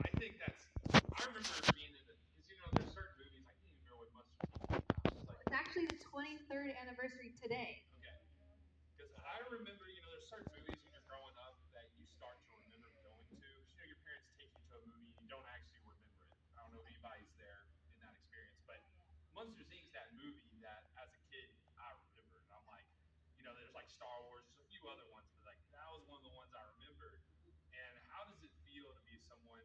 I think I remember being in because there's certain movies I can't even remember what Mustard Seed came out. It's actually the 23rd anniversary today. Okay. Because I remember, there's certain movies when you're growing up that you start to remember going to. Because your parents take you to a movie and you don't actually remember it. I don't know if anybody's there in that experience, but Monsters Inc. is that movie that as a kid I remembered. I'm like, there's like Star Wars, there's a few other ones, but like that was one of the ones I remembered. And how does it feel to be someone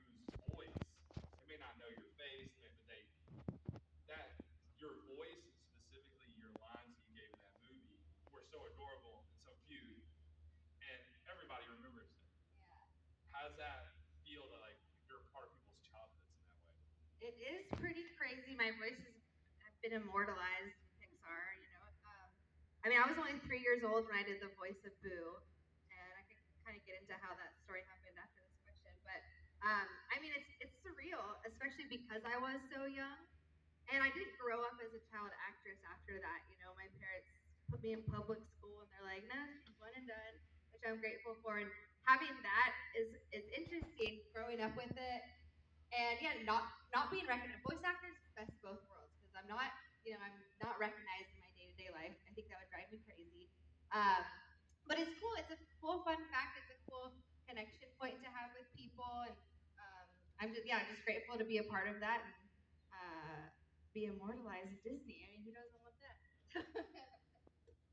whose voice they may not know your face, but that your voice and specifically your lines that you gave in that movie were so adorable and so cute, and everybody remembers it. How does that feel to like you're a part of people's childhoods in that way? It is pretty crazy. My voice has been immortalized in Pixar. I mean, I was only 3 years old when I did the voice of Boo, and I can kind of get into how that story happened after this question. But I mean, it's surreal, especially because I was so young, and I didn't grow up as a child actress after that. My parents put me in public school, and they're like, "No, she's one and done," which I'm grateful for. And having that is interesting. Growing up with it, and yeah, not being recognized. Voice actors, best of both worlds, because I'm not recognized in my day to day life. I think that would drive me crazy. Um, but it's cool. It's a cool fun fact. It's a cool connection point to have with people, and I'm just grateful to be a part of that and be immortalized at Disney. I mean, who doesn't love that?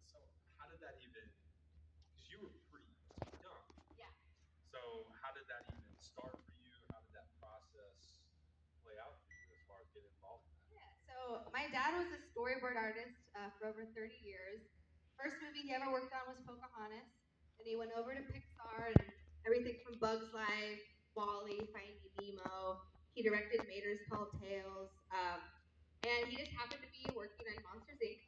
So how did that even? Because you were pretty young. Yeah. So how did that even start for you? How did that process play out for you as far as getting involved in that? Yeah, so my dad was a storyboard artist for over 30 years. First movie he ever worked on was Pocahontas. Then he went over to Pixar and everything from Bugs Life, Wall-E, Finding Nemo. He directed Mater's Tall Tales. And he just happened to be working on Monsters Inc.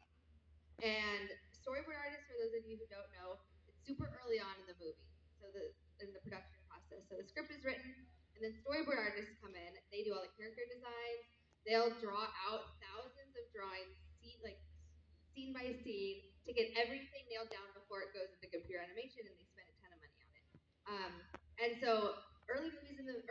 And storyboard artist, for those of you who don't know, it's super early on in the movie, so in the production process. So the script is written, and then storyboard artists come in. They do all the character designs. They'll draw out thousands of drawings, scene by scene, to get everything nailed down before it goes into computer animation, and they spend a ton of money on it. And so early scenes of the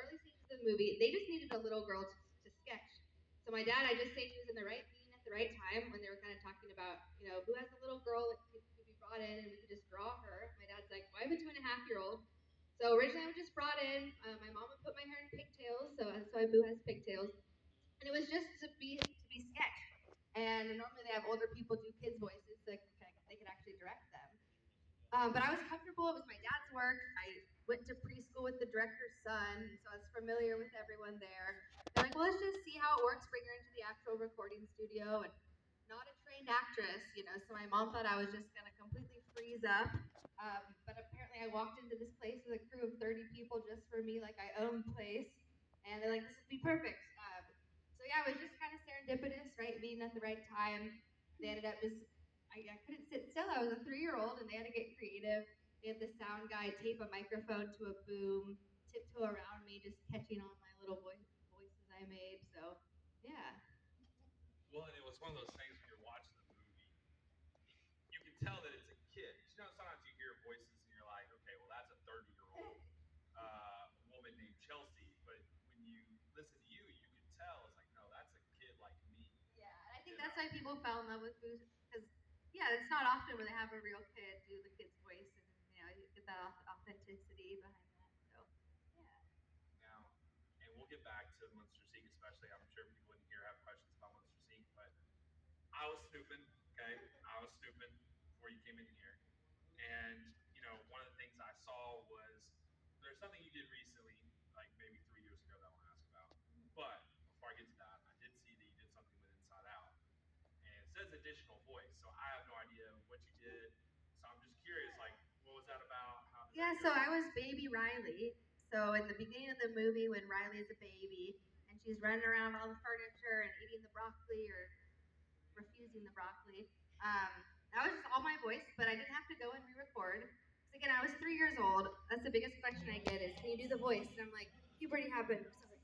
movie, they just needed a little girl to sketch. So my dad, I just say he was in the right scene at the right time when they were kind of talking about, who has a little girl that could be brought in and we could just draw her. My dad's like, well, I have a 2.5-year-old. So originally I was just brought in. My mom would put my hair in pigtails, so that's why Boo has pigtails. And it was just to be sketched. And normally they have older people do kids' voices so they could actually direct them. But I was comfortable. It was my dad's work. I went to preschool with the director's son, so I was familiar with everyone there. They're like, well, let's just see how it works. Bring her into the actual recording studio, and not a trained actress. So my mom thought I was just gonna completely freeze up. But apparently, I walked into this place with a crew of 30 people just for me, like I owned the place, and they're like, this would be perfect. So yeah, it was just kind of serendipitous, right? Being at the right time. They ended up just I couldn't sit still. I was a 3-year-old, and they had to get creative. They had the sound guy tape a microphone to a boom, tiptoe around me, just catching all my little voices I made. So, yeah. Well, and it was one of those things when you're watching the movie, you can tell that it's a kid. Sometimes you hear voices and you're like, okay, well, that's a 30-year-old woman named Chelsea. But when you listen to you, you can tell it's like, no, that's a kid like me. Yeah, and I think that's why people fell in love with Boo, because yeah, it's not often where they have a real kid do the kid's voice, and you get that authenticity behind that. So, yeah. Now, and we'll get back to Monster Inc. Especially, I'm sure people in here have questions about Monster Inc. But I was snooping, okay? I was snooping before you came in here. And, one of the things I saw was there's something you did recently, like maybe 3 years ago, that I want to ask about. But before I get to that, I did see that you did something with Inside Out. And it says additional voice, so I have no idea what you did. So I'm just curious, like, what was that about? How did Yeah, that so go? I was baby Riley. So in the beginning of the movie, when Riley is a baby and she's running around all the furniture and eating the broccoli or refusing the broccoli, that was just all my voice, but I didn't have to go and re-record. Because again, I was 3 years old. That's the biggest question I get is, can you do the voice? And I'm like, puberty happened. Sorry.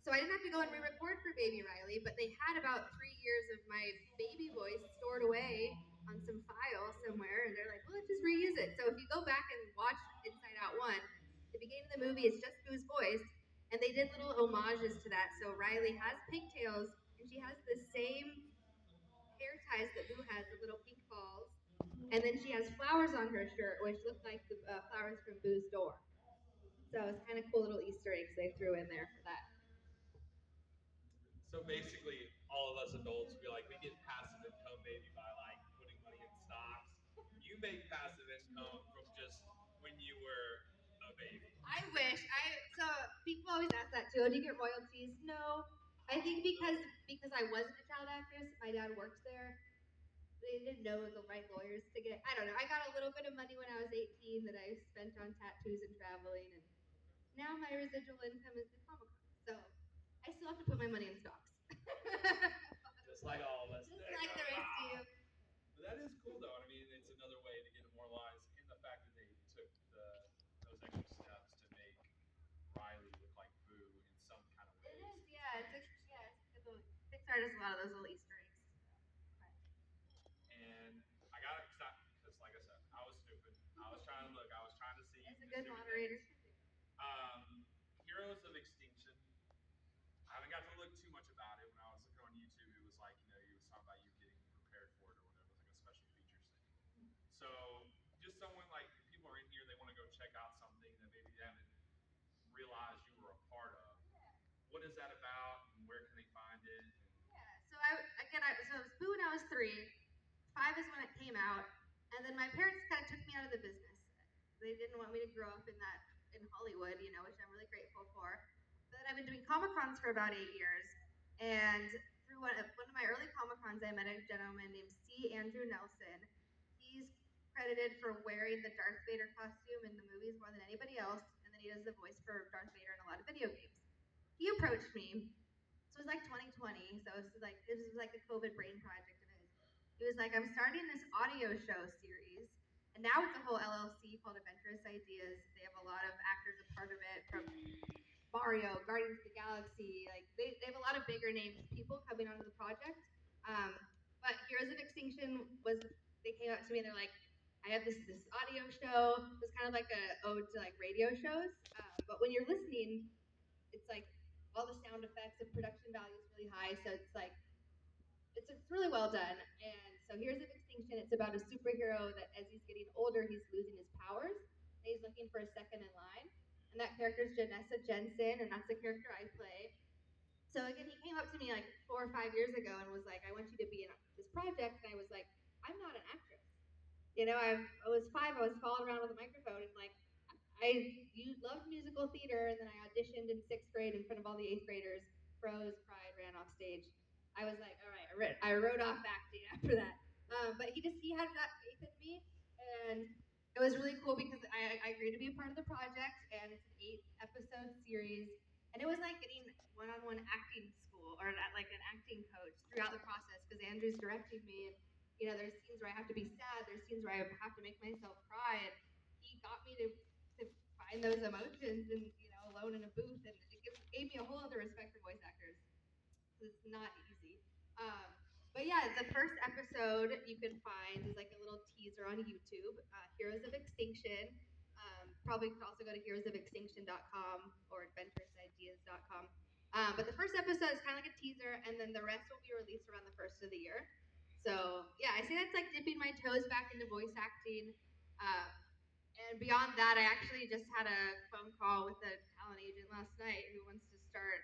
So I didn't have to go and re-record for baby Riley, but they had about 3 years of my baby voice stored away on some file somewhere, and they're like, well, let's just reuse it. So if you go back and watch Inside Out 1, the beginning of the the movie is just Boo's voice, and they did little homages to that. So Riley has pigtails, and she has the same hair ties that Boo has, the little pink balls. And then she has flowers on her shirt, which look like the flowers from Boo's door. So it's kind of cool little Easter eggs they threw in there for that. So basically, all of us adults, we get passive income maybe by like putting money in stocks. You make passive income from just when you were a baby. I wish. So people always ask that too. Oh, do you get royalties? No. I think because I wasn't a child actress, my dad works there. They didn't know the right lawyers to get. I don't know. I got a little bit of money when I was 18 that I spent on tattoos and traveling, and now my residual income is the Comic Con. So I still have to put my money in stocks. Just like all of us. Just like the rest of you. But that is cool, though. I mean, it's another way to get immortalized in the fact that they took those extra steps to make Riley look like Boo in some kind of way. It is, yeah. Pixar does a lot of those little Easter eggs. And I got it because, like I said, I was stupid. I was trying to look. I was trying to see. It's a good moderator. Heroes of Extinction. I haven't got to look too much about it. When I was looking on YouTube, it was like, he was talking about you getting prepared for it or whatever. It was like a special features thing. So, just someone like, if people are in here, they want to go check out something that maybe they haven't realized you were a part of. What is that about, and where can they find it? Yeah, so it was Boo when I was 3. 5 is when it came out, and then my parents kind of took me out of the business. They didn't want me to grow up in Hollywood, which I'm really grateful for. But I've been doing Comic Cons for about 8 years, and through one of my early Comic Cons, I met a gentleman named C. Andrew Nelson. He's credited for wearing the Darth Vader costume in the movies more than anybody else, and then he does the voice for Darth Vader in a lot of video games. He approached me. So it was like 2020, so this was like the COVID brain project of his. He was like, I'm starting this audio show series, and now it's a whole LLC called Adventurous Ideas. They have a lot of actors a part of it, from Mario, Guardians of the Galaxy. Like they have a lot of bigger names people coming onto the project. But Heroes of Extinction they came up to me and they're like, I have this audio show. It was kind of like a ode to like radio shows. But when you're listening, it's like all the sound effects and production value is really high. So it's like it's really well done. And so Heroes of Extinction. It's about a superhero that as he's getting older, he's losing his powers. And he's looking for a second in line. And that character is Janessa Jensen, and that's the character I play. So again, he came up to me like 4 or 5 years ago and was like, I want you to be in this project. And I was like, I'm not an actress. I was 5, I was following around with a microphone and like, you loved musical theater, and then I auditioned in 6th grade in front of all the 8th graders, froze, cried, ran off stage. I was like, all right, I wrote off acting after that. But he had that faith in me, and it was really cool because I agreed to be a part of the project, and it's an 8-episode series, and it was like getting one-on-one acting school or like an acting coach throughout the process because Andrew's directing me, and there's scenes where I have to be sad, there's scenes where I have to make myself cry, and he got me to find those emotions and alone in a booth, and it gave me a whole other respect for voice actors. It's not easy. But yeah, the first episode you can find is like a little teaser on YouTube, Heroes of Extinction. Probably could also go to heroesofextinction.com or adventurousideas.com. But the first episode is kind of like a teaser, and then the rest will be released around the first of the year. So yeah, I say that's like dipping my toes back into voice acting. And beyond that, I actually just had a phone call with a talent agent last night who wants to start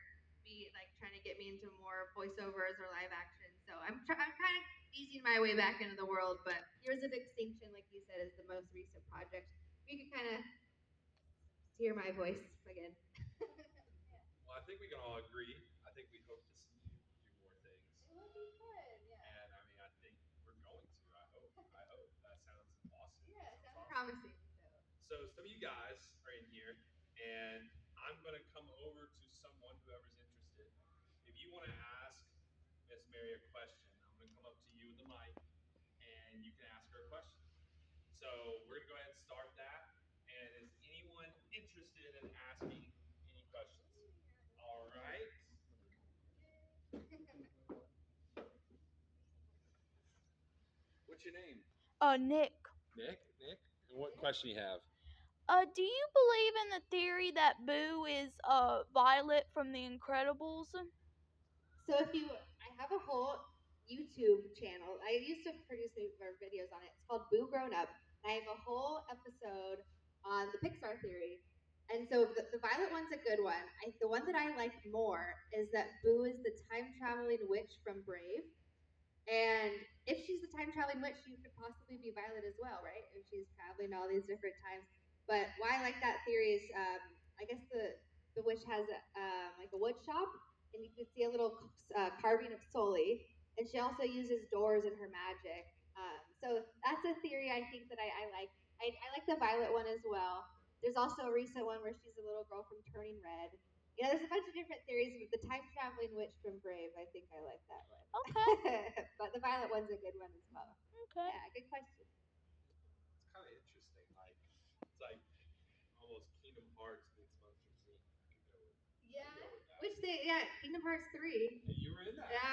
trying to get me into more voiceovers or live action. So I'm kind of easing my way back into the world. But Years of Extinction, like you said, is the most recent project. We could kind of hear my voice again. Well, I think we can all agree. I think we hope to see you do more things. It would be fun, yeah. And I think we're going to. I hope. That sounds awesome. Yeah, it sounds awesome. promising. So some of you guys are in here, and I'm going to come over to someone, whoever's interested. If you want to ask Miss Mary a question, I'm going to come up to you with the mic, and you can ask her a question. So we're going to go ahead and start that. And is anyone interested in asking any questions? All right. What's your name? Nick. Nick? And what question you have? Do you believe in the theory that Boo is Violet from The Incredibles? So I have a whole YouTube channel. I used to produce videos on it. It's called Boo Grown Up. And I have a whole episode on the Pixar theory. And so the Violet one's a good one. The one that I like more is that Boo is the time traveling witch from Brave. And if she's the time traveling witch, she could possibly be Violet as well, right? If she's traveling all these different times. But why I like that theory is, I guess the witch has like a wood shop, and you can see a little carving of Sully, and she also uses doors in her magic. So that's a theory I think that I like. I like the Violet one as well. There's also a recent one where she's a little girl from Turning Red. There's a bunch of different theories, but the time traveling witch from Brave, I think I like that one. Okay. But the Violet one's a good one as well. Okay. Yeah, good question. It's kind of interesting. Like it's like almost Kingdom Hearts meets Monsters Inc. I could go with Yeah. that. Kingdom Hearts 3. You were in that. Yeah,